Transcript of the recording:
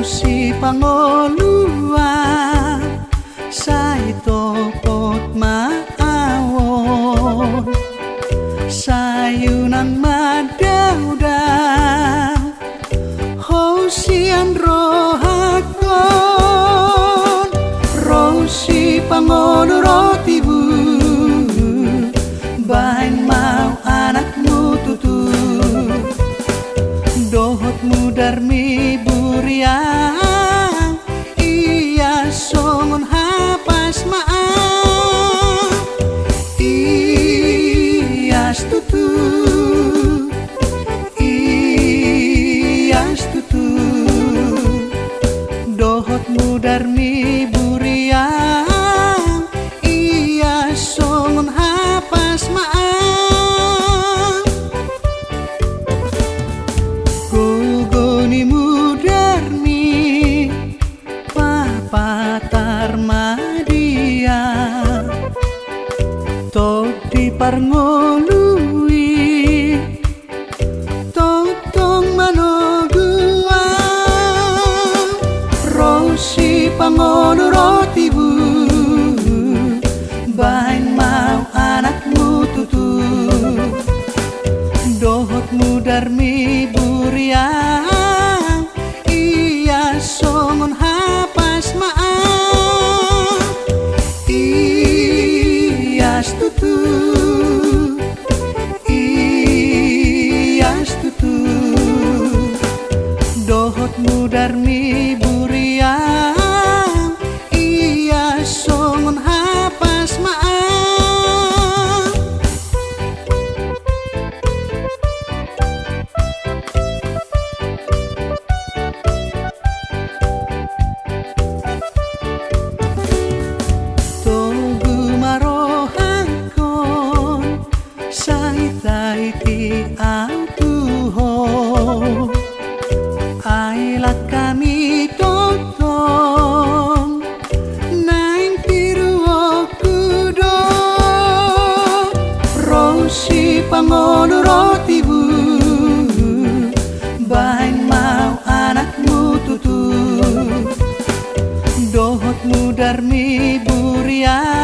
Si pangolua saito pot maawon sayunang madaudaw hosian rohakon rosi pangolu rotibu bahan mau anakmu tutu dohotmu darmi buriang iya songon hapas maaf iya tutu iya tutu dohotmu darmi buriang iya songon hapas maaf Tarmadia tot di parngolui totong manogua rosi pangolu rotibu bahan mau anakmu tutu dohotmu darmi buriang iya songon hapas maaf tutu iya tutu dohotmu darmi buriang iya songon hapas maaf Saiti autuho ailat kami totong naing tiru okudo rosi pangolu rotibu bahan mau anakmu tutu dohotmu darmi buriang